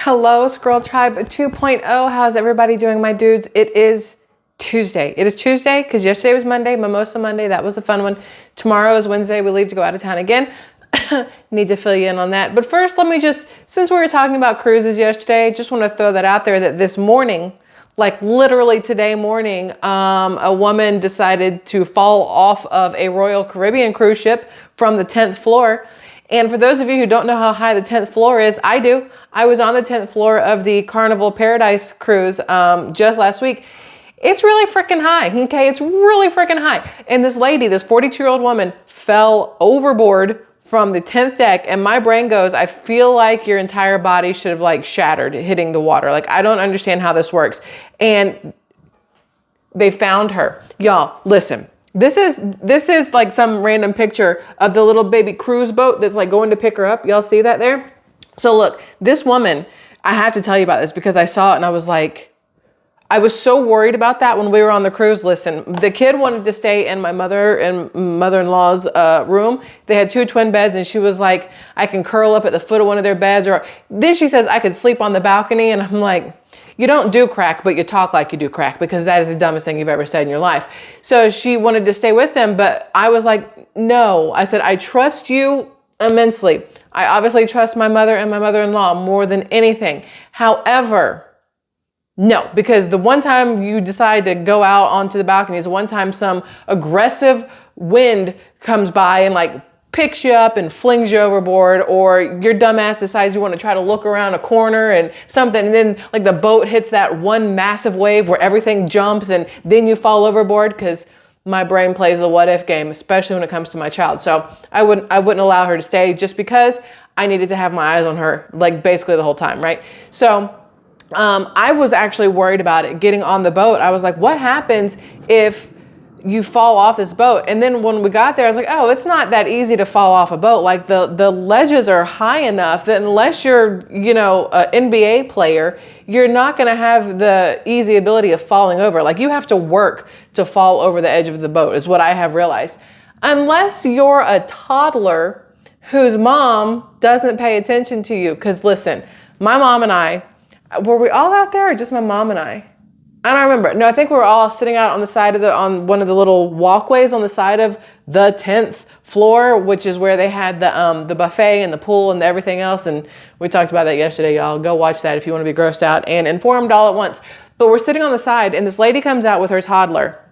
Hello, Squirrel Tribe 2.0. How's everybody doing, my dudes? It is Tuesday. It is Tuesday because yesterday was Monday, Mimosa Monday. That was a fun one. Tomorrow is Wednesday. We leave to go out of town again. Need to fill you in on that. But first, let me just, since we were talking about cruises yesterday, just want to throw that out there that this morning, like literally today morning, a woman decided to fall off of a Royal Caribbean cruise ship from the 10th floor. And for those of you who don't know how high the 10th floor is, I do. I was on the 10th floor of the Carnival Paradise cruise just last week. It's really freaking high, okay? It's really freaking high. And this lady, this 42-year-old woman, fell overboard from the 10th deck, and my brain goes, I feel like your entire body should have like shattered hitting the water. Like, I don't understand how this works. And they found her. Y'all, listen. This is like some random picture of the little baby cruise boat that's like going to pick her up. Y'all see that there? So look, this woman, I have to tell you about this because I saw it and I was like, I was so worried about that when we were on the cruise. Listen, the kid wanted to stay in my mother and mother-in-law's room. They had 2 twin beds and she was like, I can curl up at the foot of one of their beds. Or then she says, I could sleep on the balcony. And I'm like, you don't do crack, but you talk like you do crack, because that is the dumbest thing you've ever said in your life. So she wanted to stay with them, but I was like, no. I said, I trust you immensely. I obviously trust my mother and my mother-in-law more than anything. However, no, because the one time you decide to go out onto the balcony is the one time some aggressive wind comes by and like picks you up and flings you overboard, or your dumbass decides you want to try to look around a corner and something, and then like the boat hits that one massive wave where everything jumps and then you fall overboard, because my brain plays the what if game, especially when it comes to my child. So I wouldn't allow her to stay just because I needed to have my eyes on her like basically the whole time, right? So I was actually worried about it getting on the boat. I was like, what happens if you fall off this boat? And then when we got there, I was like, oh, it's not that easy to fall off a boat. Like the ledges are high enough that unless you're, an NBA player, you're not going to have the easy ability of falling over. Like, you have to work to fall over the edge of the boat is what I have realized. Unless you're a toddler whose mom doesn't pay attention to you. Because listen, my mom and I, were we all out there or just my mom and I? I don't remember. No, I think we were all sitting out on the side of on one of the little walkways on the side of the 10th floor, which is where they had the buffet and the pool and everything else. And we talked about that yesterday, y'all. Go watch that if you want to be grossed out and informed all at once. But we're sitting on the side and this lady comes out with her toddler.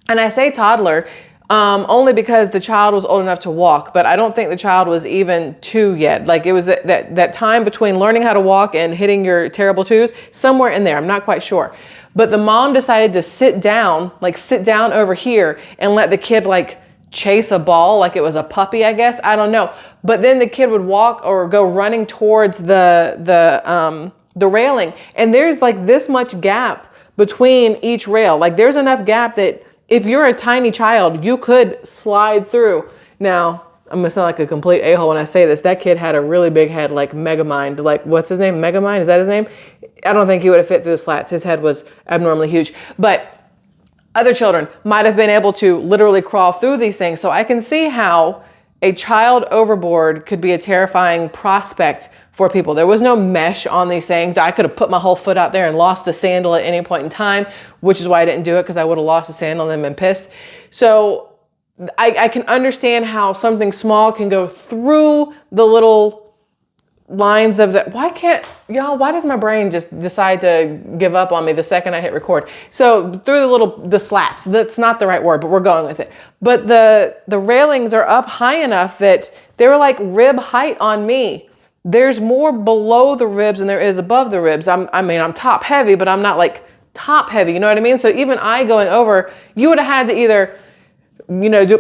And I say toddler only because the child was old enough to walk, but I don't think the child was even 2 yet. Like, it was that time between learning how to walk and hitting your terrible 2s, somewhere in there. I'm not quite sure. But the mom decided to sit down over here and let the kid like chase a ball like it was a puppy, I guess. I don't know. But then the kid would walk or go running towards the railing. And there's like this much gap between each rail. Like, there's enough gap that if you're a tiny child, you could slide through. Now, I'm gonna sound like a complete a-hole when I say this. That kid had a really big head, like Megamind. Like, what's his name? Megamind? Is that his name? I don't think he would have fit through the slats. His head was abnormally huge. But other children might have been able to literally crawl through these things. So I can see how a child overboard could be a terrifying prospect for people. There was no mesh on these things. I could have put my whole foot out there and lost a sandal at any point in time, which is why I didn't do it, because I would have lost a sandal and then been pissed. So I can understand how something small can go through the little lines of that. Why does my brain just decide to give up on me the second I hit record? So through the slats, that's not the right word, but we're going with it. But the railings are up high enough that they were like rib height on me. There's more below the ribs than there is above the ribs. I'm top heavy, but I'm not like top heavy. You know what I mean? So even I going over, you would have had to either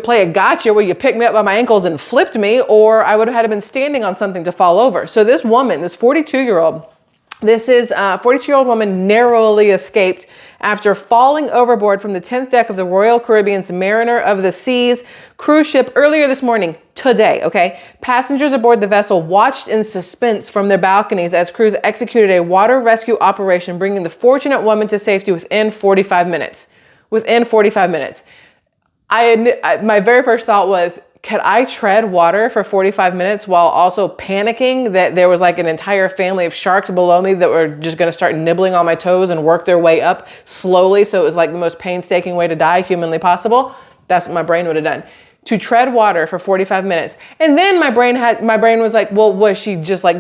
play a gotcha where you picked me up by my ankles and flipped me, or I would have had to been standing on something to fall over. So this woman, this 42-year-old, this is a 42-year-old woman narrowly escaped after falling overboard from the 10th deck of the Royal Caribbean's Mariner of the Seas cruise ship earlier this morning, today, okay? Passengers aboard the vessel watched in suspense from their balconies as crews executed a water rescue operation, bringing the fortunate woman to safety within 45 minutes. Within 45 minutes. My very first thought was, could I tread water for 45 minutes while also panicking that there was like an entire family of sharks below me that were just going to start nibbling on my toes and work their way up slowly? So it was like the most painstaking way to die humanly possible. That's what my brain would have done. To tread water for 45 minutes. And then my brain was like, well, was she just like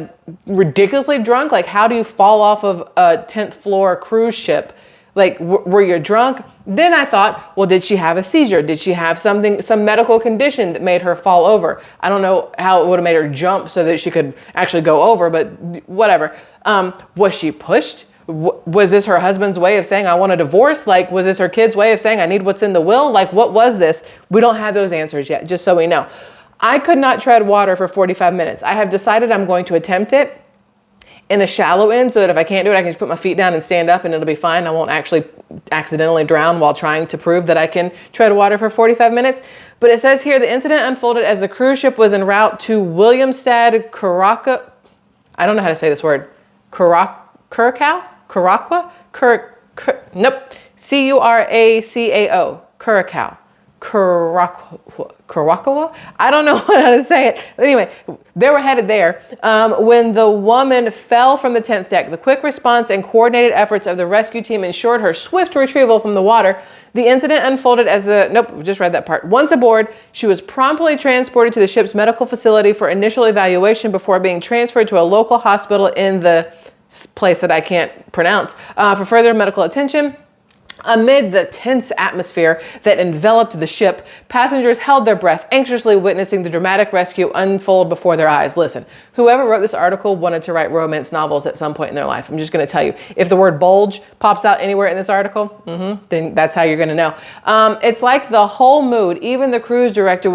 ridiculously drunk? Like, how do you fall off of a 10th floor cruise ship? Like, were you drunk? Then I thought, well, did she have a seizure? Did she have some medical condition that made her fall over? I don't know how it would have made her jump so that she could actually go over, but whatever. Was she pushed? Was this her husband's way of saying, I want a divorce? Like, was this her kid's way of saying, I need what's in the will? Like, what was this? We don't have those answers yet, just so we know. I could not tread water for 45 minutes. I have decided I'm going to attempt it in the shallow end so that if I can't do it, I can just put my feet down and stand up and it'll be fine. I won't actually accidentally drown while trying to prove that I can tread water for 45 minutes. But it says here, the incident unfolded as the cruise ship was en route to Williamstad, Curacao. I don't know how to say this word. Curacao? Nope. Curacao. Curacao. Curacao? I don't know how to say it. But anyway, they were headed there when the woman fell from the 10th deck. The quick response and coordinated efforts of the rescue team ensured her swift retrieval from the water. The incident unfolded as nope, just read that part. Once aboard, she was promptly transported to the ship's medical facility for initial evaluation before being transferred to a local hospital in the place that I can't pronounce for further medical attention. Amid the tense atmosphere that enveloped the ship, passengers held their breath, anxiously witnessing the dramatic rescue unfold before their eyes. Listen, whoever wrote this article wanted to write romance novels at some point in their life. I'm just going to tell you, if the word bulge pops out anywhere in this article, then that's how you're going to know. It's like the whole mood, even the cruise director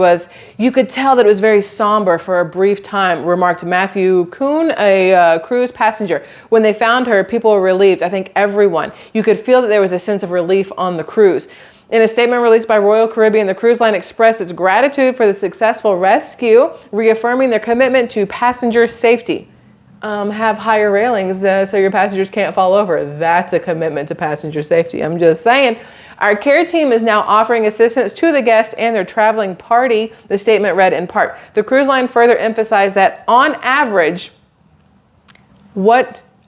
you could tell that it was very somber for a brief time, remarked Matthew Kuhn, a cruise passenger. When they found her, people were relieved. I think everyone. You could feel that there was a sense of relief on the cruise. In a statement released by Royal Caribbean, the cruise line expressed its gratitude for the successful rescue, reaffirming their commitment to passenger safety. Have higher railings so your passengers can't fall over. That's a commitment to passenger safety. I'm just saying. Our care team is now offering assistance to the guests and their traveling party, the statement read in part. The cruise line further emphasized that on average,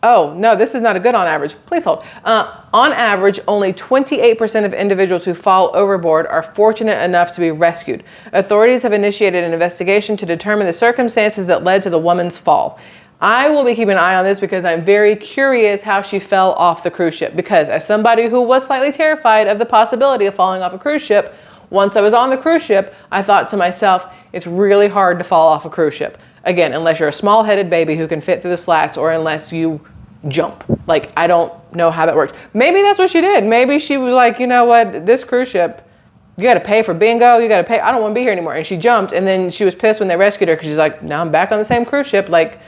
oh, no, this is not a good on average. Please hold. On average, only 28% of individuals who fall overboard are fortunate enough to be rescued. Authorities have initiated an investigation to determine the circumstances that led to the woman's fall. I will be keeping an eye on this because I'm very curious how she fell off the cruise ship. Because as somebody who was slightly terrified of the possibility of falling off a cruise ship, once I was on the cruise ship, I thought to myself, it's really hard to fall off a cruise ship. Again, unless you're a small-headed baby who can fit through the slats or unless you jump. Like, I don't know how that works. Maybe that's what she did. Maybe she was like, you know what, this cruise ship, you got to pay for bingo. You got to pay. I don't want to be here anymore. And she jumped, and then she was pissed when they rescued her because she's like, now I'm back on the same cruise ship. Like,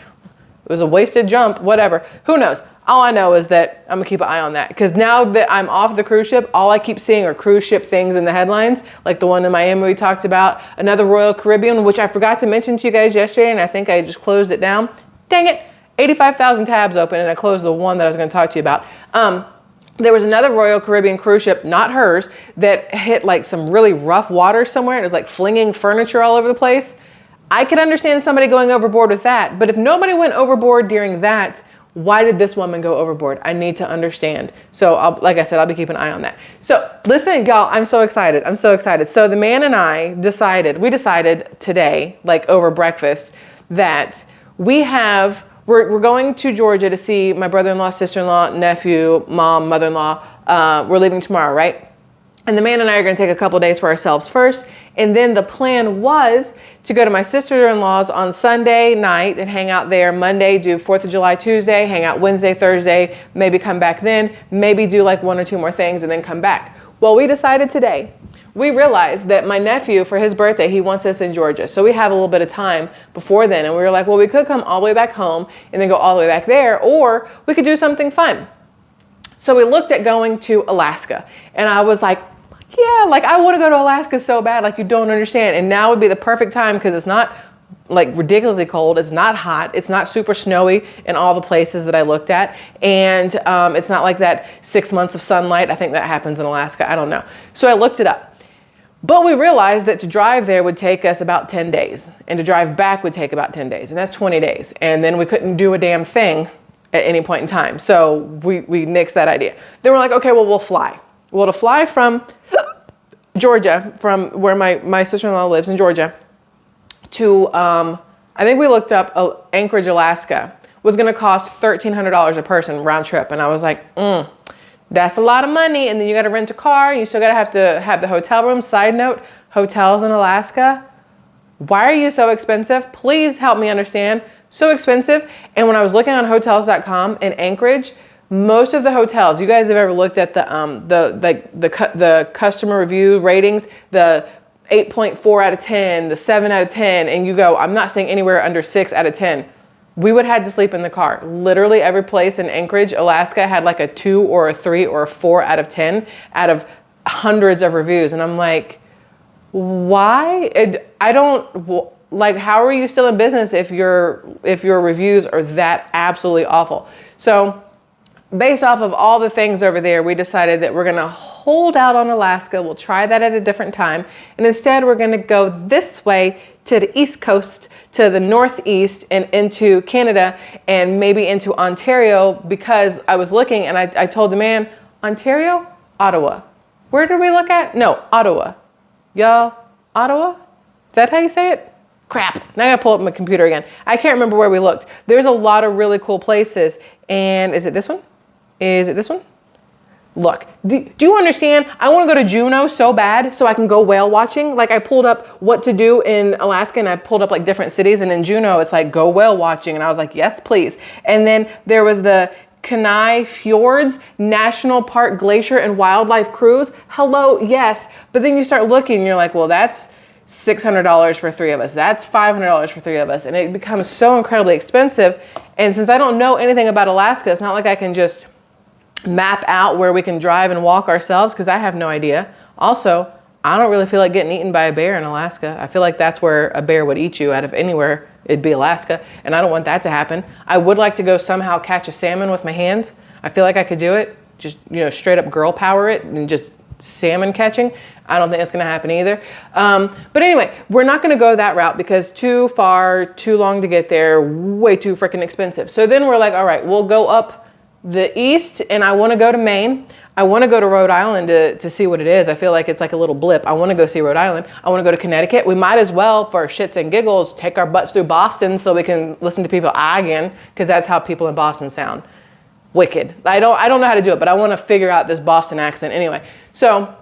it was a wasted jump, whatever. Who knows? All I know is that I'm going to keep an eye on that because now that I'm off the cruise ship, all I keep seeing are cruise ship things in the headlines, like the one in Miami we talked about, another Royal Caribbean, which I forgot to mention to you guys yesterday, and I think I just closed it down. Dang it. 85,000 tabs open, and I closed the one that I was going to talk to you about. There was another Royal Caribbean cruise ship, not hers, that hit like some really rough water somewhere. And it was like flinging furniture all over the place. I could understand somebody going overboard with that, but if nobody went overboard during that, why did this woman go overboard? I need to understand. So like I said, I'll be keeping an eye on that. So listen, y'all, I'm so excited. I'm so excited. So the man and I decided today, like over breakfast, that we're going to Georgia to see my brother-in-law, sister-in-law, nephew, mom, mother-in-law. We're leaving tomorrow, right? And the man and I are going to take a couple days for ourselves first. And then the plan was to go to my sister-in-law's on Sunday night and hang out there Monday, do 4th of July Tuesday, hang out Wednesday, Thursday, maybe come back then, maybe do like one or two more things and then come back. Well, we decided today, we realized that my nephew, for his birthday, he wants us in Georgia. So we have a little bit of time before then. And we were like, well, we could come all the way back home and then go all the way back there, or we could do something fun. So we looked at going to Alaska. And I was like, yeah, like I want to go to Alaska so bad, like you don't understand. And now would be the perfect time because it's not like ridiculously cold. It's not hot. It's not super snowy in all the places that I looked at. And it's not like that 6 months of sunlight. I think that happens in Alaska. I don't know. So I looked it up. But we realized that to drive there would take us about 10 days and to drive back would take about 10 days, and that's 20 days. And then we couldn't do a damn thing at any point in time. So we nixed that idea. Then we're like, okay, well, we'll fly. Well, to fly from Georgia, from where my sister-in-law lives in Georgia, to, I think we looked up Anchorage, Alaska, was gonna cost $1,300 a person round trip. And I was like, that's a lot of money. And then you gotta rent a car. You still gotta have to have the hotel room. Side note, hotels in Alaska, why are you so expensive? Please help me understand. So expensive. And when I was looking on hotels.com in Anchorage, most of the hotels, you guys have ever looked at the customer review ratings, the 8.4 out of 10, the 7 out of 10, and you go, I'm not saying anywhere under 6 out of 10. We would have had to sleep in the car. Literally every place in Anchorage, Alaska had like a 2 or a 3 or a 4 out of 10 out of hundreds of reviews. And I'm like, why? I don't, like, how are you still in business if your reviews are that absolutely awful? So based off of all the things over there, we decided that we're gonna hold out on Alaska. We'll try that at a different time. And instead we're gonna go this way to the East Coast, to the Northeast and into Canada and maybe into Ontario, because I was looking and I told the man, Ontario, Ottawa. Where did we look at? No, Ottawa. Y'all, Ottawa? Is that how you say it? Crap, now I gotta pull up my computer again. I can't remember where we looked. There's a lot of really cool places. And is it this one? Is it this one? Look, do you understand? I want to go to Juneau so bad so I can go whale watching. Like, I pulled up what to do in Alaska and I pulled up like different cities, and in Juneau it's like go whale watching, and I was like, yes, please. And then there was the Kenai Fjords National Park Glacier and Wildlife Cruise. Hello, yes. But then you start looking and you're like, well, that's $600 for 3 of us. That's $500 for 3 of us. And it becomes so incredibly expensive. And since I don't know anything about Alaska, it's not like I can just map out where we can drive and walk ourselves, because I have no idea. Also, I don't really feel like getting eaten by a bear in Alaska. I feel like that's where a bear would eat you. Out of anywhere, it'd be Alaska. And I don't want that to happen. I would like to go somehow catch a salmon with my hands. I feel like I could do it. Just, straight up girl power it and just salmon catching. I don't think that's going to happen either. But anyway, we're not going to go that route because too far, too long to get there, way too freaking expensive. So then we're like, all right, we'll go up the east, and I want to go to Maine. I want to go to Rhode Island to see what it is. I feel like it's like a little blip. I want to go see Rhode Island. I want to go to Connecticut. We might as well, for shits and giggles, take our butts through Boston so we can listen to people again, because that's how people in Boston sound. Wicked. I don't know how to do it, but I want to figure out this Boston accent anyway. So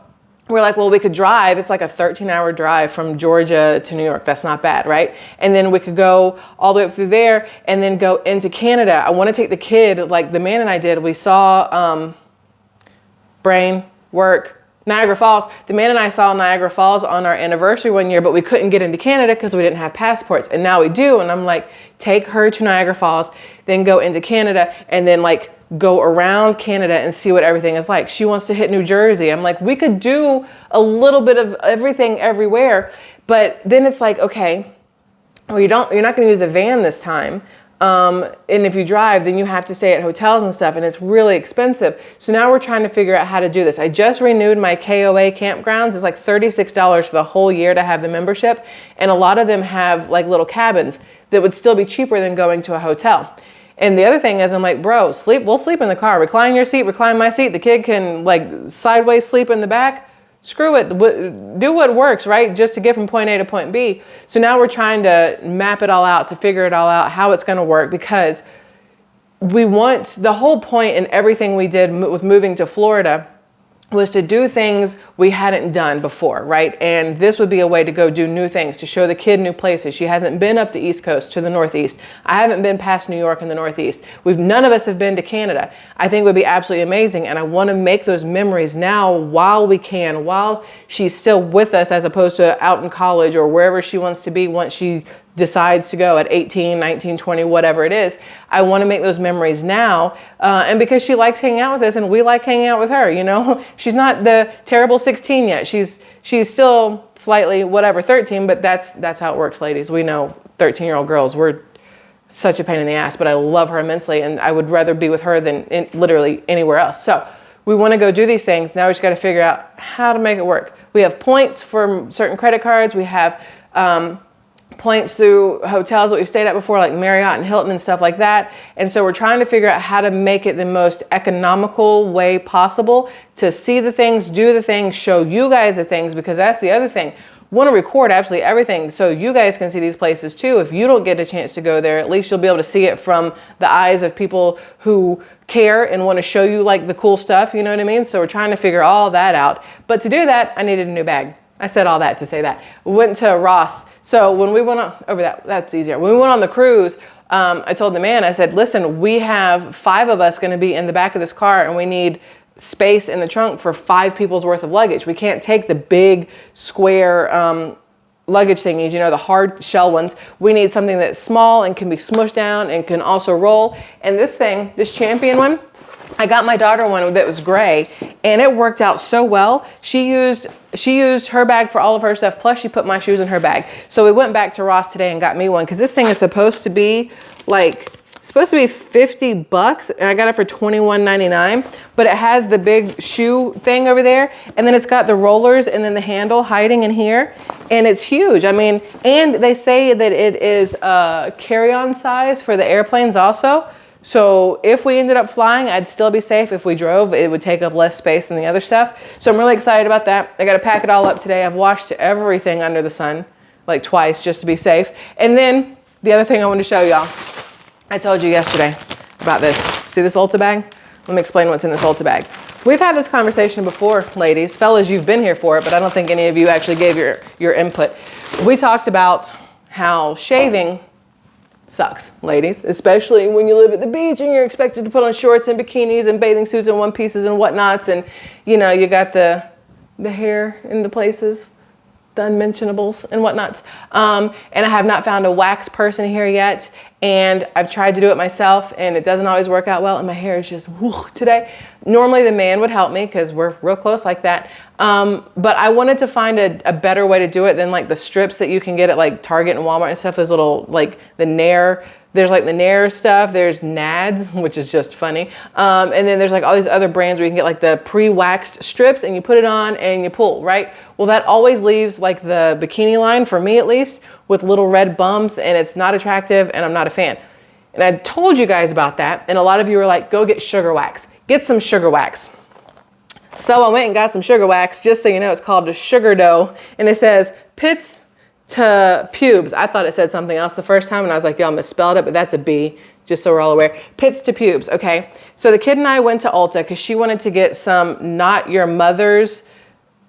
we're like, well, we could drive. It's like a 13-hour drive from Georgia to New York. That's not bad, right? And then we could go all the way up through there and then go into Canada. I want to take the kid, like the man and I did. We saw brain work, Niagara Falls. The man and I saw Niagara Falls on our anniversary one year, but we couldn't get into Canada because we didn't have passports. And now we do. And I'm like, take her to Niagara Falls, then go into Canada, and then like go around Canada and see what everything is like. She wants to hit New Jersey. I'm like, we could do a little bit of everything everywhere. But then it's like, okay, well, you're not going to use the van this time. And if you drive, then you have to stay at hotels and stuff, and it's really expensive. So now we're trying to figure out how to do this. I just renewed my KOA campgrounds. It's like $36 for the whole year to have the membership. And a lot of them have like little cabins that would still be cheaper than going to a hotel. And the other thing is, I'm like, bro, we'll sleep in the car. Recline your seat, recline my seat. The kid can like sideways sleep in the back. Screw it, do what works, right? Just to get from point A to point B. So now we're trying to map it all out, to figure it all out, how it's gonna work, because we want, the whole point in everything we did with moving to Florida was to do things we hadn't done before, right? And this would be a way to go do new things, to show the kid new places. She hasn't been up the East Coast to the Northeast. I haven't been past New York and the Northeast. None of us have been to Canada. I think it would be absolutely amazing. And I want to make those memories now while we can, while she's still with us, as opposed to out in college or wherever she wants to be once she decides to go at 18, 19, 20, whatever it is. I want to make those memories now. And because she likes hanging out with us and we like hanging out with her, she's not the terrible 16 yet. She's still slightly whatever 13, but that's how it works, ladies. We know 13-year-old girls, we're such a pain in the ass, but I love her immensely. And I would rather be with her than literally anywhere else. So we want to go do these things. Now we just got to figure out how to make it work. We have points for certain credit cards. We have points through hotels that we've stayed at before, like Marriott and Hilton and stuff like that. And so we're trying to figure out how to make it the most economical way possible to see the things, do the things, show you guys the things, because that's the other thing. Want to record absolutely everything so you guys can see these places too. If you don't get a chance to go there, at least you'll be able to see it from the eyes of people who care and want to show you like the cool stuff, you know what I mean? So we're trying to figure all that out. But to do that, I needed a new bag. I said all that to say that. We went to Ross. So when we went on, that's easier. When we went on the cruise, I told the man, I said, listen, we have 5 of us going to be in the back of this car and we need space in the trunk for 5 people's worth of luggage. We can't take the big square luggage thingies, you know, the hard shell ones. We need something that's small and can be smushed down and can also roll. And this thing, this Champion one, I got my daughter one that was gray and it worked out so well. She used her bag for all of her stuff, plus she put my shoes in her bag. So we went back to Ross today and got me one, because this thing is supposed to be like, $50, and I got it for $21.99, but it has the big shoe thing over there, and then it's got the rollers and then the handle hiding in here, and it's huge. I mean, and they say that it is a carry-on size for the airplanes also. So if we ended up flying, I'd still be safe. If we drove, it would take up less space than the other stuff. So I'm really excited about that. I got to pack it all up today. I've washed everything under the sun, like twice, just to be safe. And then the other thing I wanted to show y'all, I told you yesterday about this. See this Ulta bag? Let me explain what's in this Ulta bag. We've had this conversation before, ladies. Fellas, you've been here for it, but I don't think any of you actually gave your input. We talked about how shaving sucks, ladies, especially when you live at the beach and you're expected to put on shorts and bikinis and bathing suits and one pieces and whatnots, and you know, you got the hair in the places, the unmentionables and whatnots. And I have not found a wax person here yet. And I've tried to do it myself and it doesn't always work out well. And my hair is just today. Normally the man would help me because we're real close like that. But I wanted to find a better way to do it than like the strips that you can get at like Target and Walmart and stuff. Those little, like the Nair, there's like the Nair stuff. There's Nads, which is just funny. And then there's like all these other brands where you can get like the pre-waxed strips and you put it on and you pull, right? Well, that always leaves like the bikini line, for me at least, with little red bumps, and it's not attractive and I'm not a fan. And I told you guys about that. And a lot of you were like, go get sugar wax, get some sugar wax. So I went and got some sugar wax. Just so you know, it's called a sugar dough, and it says pits to pubes. I thought it said something else the first time and I was like, y'all misspelled it, but that's a B, just so we're all aware. Pits to pubes, okay? So the kid and I went to Ulta because she wanted to get some Not Your Mother's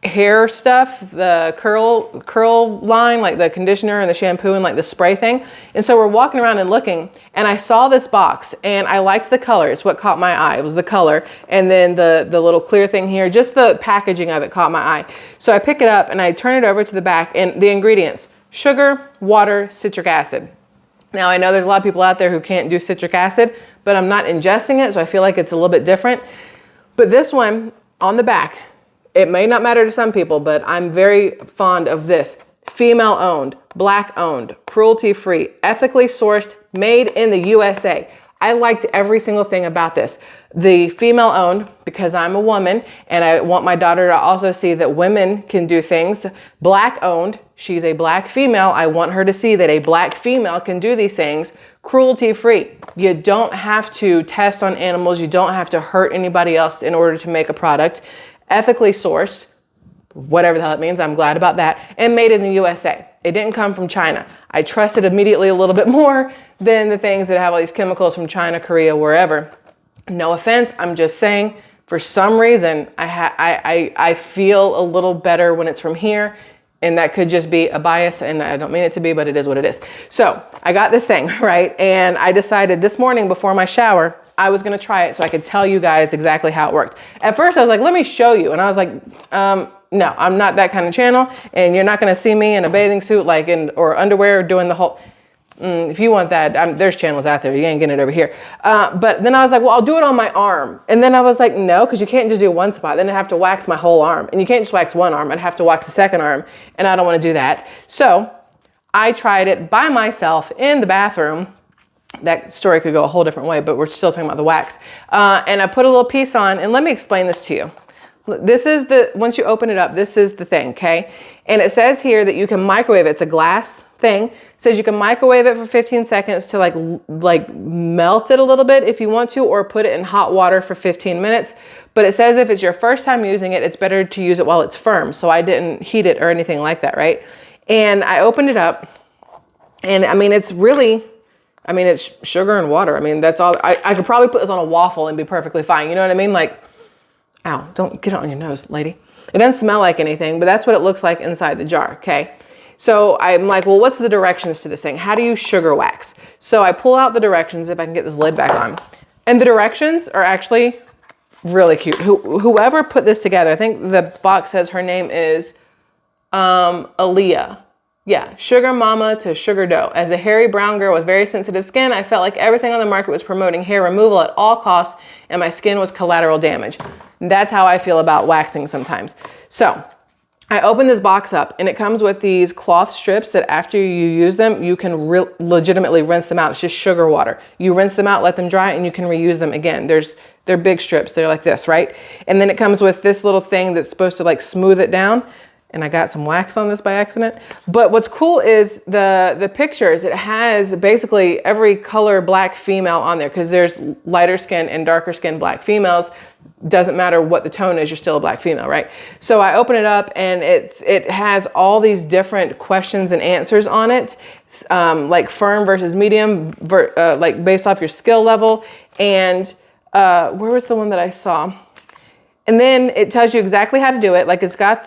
hair stuff, the curl line, like the conditioner and the shampoo and like the spray thing. And so we're walking around and looking, and I saw this box and I liked the colors. What caught my eye was the color, and then the little clear thing here, just the packaging of it caught my eye. So I pick it up and I turn it over to the back, and the ingredients: sugar, water, citric acid. Now I know there's a lot of people out there who can't do citric acid, but I'm not ingesting it, so I feel like it's a little bit different. But this one on the back, it may not matter to some people, but I'm very fond of this. Female owned, black owned, cruelty free, ethically sourced, made in the USA. I liked every single thing about this. The female owned, because I'm a woman and I want my daughter to also see that women can do things. Black owned, she's a black female. I want her to see that a black female can do these things. Cruelty free. You don't have to test on animals. You don't have to hurt anybody else in order to make a product. Ethically sourced, whatever the hell it means, I'm glad about that, and made in the USA. It didn't come from China. I trusted immediately a little bit more than the things that have all these chemicals from China, Korea, wherever. No offense, I'm just saying, for some reason, I feel a little better when it's from here, and that could just be a bias, and I don't mean it to be, but it is what it is. So I got this thing, right? And I decided this morning before my shower, I was gonna try it so I could tell you guys exactly how it worked. At first I was like, let me show you. And I was like, no, I'm not that kind of channel, and you're not gonna see me in a bathing suit like or underwear doing the whole, if you want that, there's channels out there, you ain't getting it over here. But then I was like, well, I'll do it on my arm. And then I was like, no, because you can't just do one spot. Then I have to wax my whole arm. And you can't just wax one arm, I'd have to wax the second arm, and I don't wanna do that. So I tried it by myself in the bathroom, That story could go a whole different way, but we're still talking about the wax. And I put a little piece on, and let me explain this to you. This is once you open it up, this is the thing, okay? And it says here that you can microwave it. It's a glass thing. It says you can microwave it for 15 seconds to like melt it a little bit if you want to, or put it in hot water for 15 minutes. But it says if it's your first time using it, it's better to use it while it's firm. So I didn't heat it or anything like that, right? And I opened it up, and I mean, it's really, I mean, it's sugar and water. I mean, that's all. I could probably put this on a waffle and be perfectly fine. You know what I mean? Like, ow, don't get it on your nose, lady. It doesn't smell like anything, but that's what it looks like inside the jar, okay? So I'm like, well, what's the directions to this thing? How do you sugar wax? So I pull out the directions, if I can get this lid back on. And the directions are actually really cute. Whoever put this together, I think the box says her name is Aaliyah. Yeah, sugar mama to sugar dough. As a hairy brown girl with very sensitive skin, I felt like everything on the market was promoting hair removal at all costs, and my skin was collateral damage. That's how I feel about waxing sometimes. So I opened this box up, and it comes with these cloth strips that after you use them, you can legitimately rinse them out. It's just sugar water. You rinse them out, let them dry, and you can reuse them again. They're big strips. They're like this, right? And then it comes with this little thing that's supposed to like smooth it down. And I got some wax on this by accident. But what's cool is the pictures. It has basically every color black female on there, because there's lighter skin and darker skin black females. Doesn't matter what the tone is, you're still a black female, right? So I open it up, and it has all these different questions and answers on it, like firm versus medium, like based off your skill level. And where was the one that I saw? And then it tells you exactly how to do it. Like it's got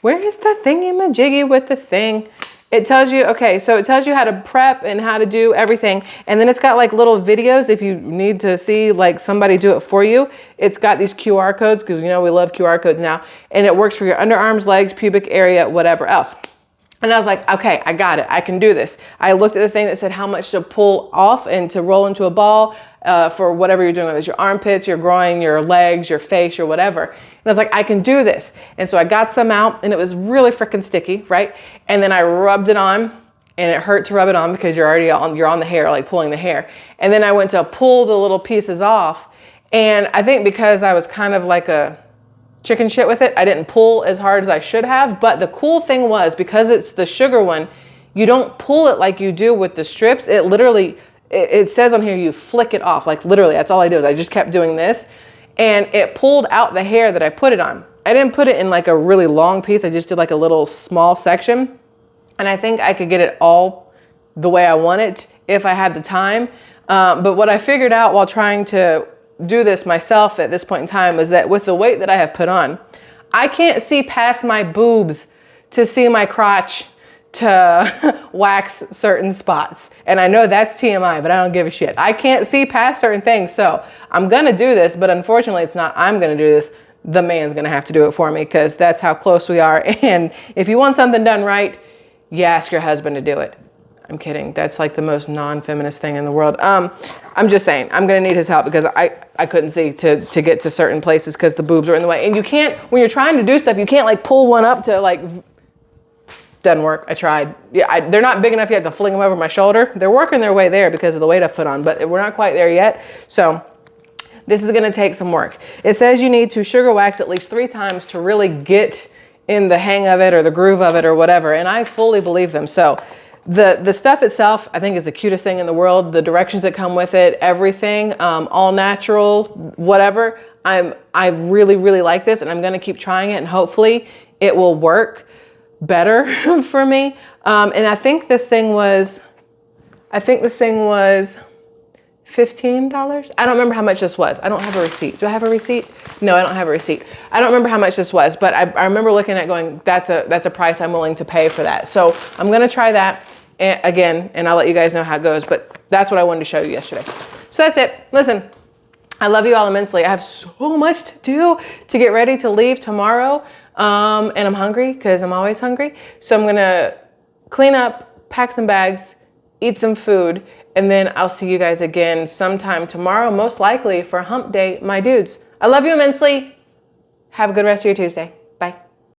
where is the thingy-majiggy with the thing? It tells you, okay, so it tells you how to prep and how to do everything. And then it's got like little videos if you need to see like somebody do it for you. It's got these QR codes, because you know we love QR codes now. And it works for your underarms, legs, pubic area, whatever else. And I was like, okay, I got it. I can do this. I looked at the thing that said how much to pull off and to roll into a ball for whatever you're doing, whether it's your armpits, your groin, your legs, your face, or whatever. And I was like, I can do this. And so I got some out, and it was really freaking sticky, right? And then I rubbed it on, and it hurt to rub it on because you're on the hair, like pulling the hair. And then I went to pull the little pieces off. And I think because I was kind of like a chicken shit with it, I didn't pull as hard as I should have. But the cool thing was, because it's the sugar one, you don't pull it like you do with the strips. It literally, it says on here, you flick it off. Like literally, that's all I did was I just kept doing this, and it pulled out the hair that I put it on. I didn't put it in like a really long piece. I just did like a little small section. And I think I could get it all the way I want it if I had the time. But what I figured out while trying to do this myself at this point in time is that with the weight that I have put on, I can't see past my boobs to see my crotch to wax certain spots. And I know that's TMI, but I don't give a shit. I can't see past certain things. So I'm gonna do this, but unfortunately it's not I'm gonna do this. The man's gonna have to do it for me, because that's how close we are. And if you want something done right, you ask your husband to do it. I'm kidding. That's like the most non-feminist thing in the world. I'm just saying, I'm gonna need his help, because I couldn't see to get to certain places because the boobs are in the way. And you can't, when you're trying to do stuff, you can't like pull one up to like, doesn't work. I tried. Yeah, they're not big enough yet to fling them over my shoulder. They're working their way there because of the weight I've put on, but we're not quite there yet. So this is gonna take some work. It says you need to sugar wax at least 3 times to really get in the hang of it or the groove of it or whatever. And I fully believe them. So the stuff itself, I think, is the cutest thing in the world. The directions that come with it, everything, all natural, whatever. I really, really like this, and I'm gonna keep trying it, and hopefully it will work better for me. And I think this thing was $15. I don't remember how much this was. I don't have a receipt. Do I have a receipt? No, I don't have a receipt. I don't remember how much this was, but I remember looking at it going, that's a price I'm willing to pay for that. So I'm gonna try that again, and I'll let you guys know how it goes, but that's what I wanted to show you yesterday. So that's it. Listen, I love you all immensely. I have so much to do to get ready to leave tomorrow. And I'm hungry, because I'm always hungry. So I'm gonna clean up, pack some bags, eat some food, and then I'll see you guys again sometime tomorrow, most likely for hump day, my dudes. I love you immensely. Have a good rest of your Tuesday.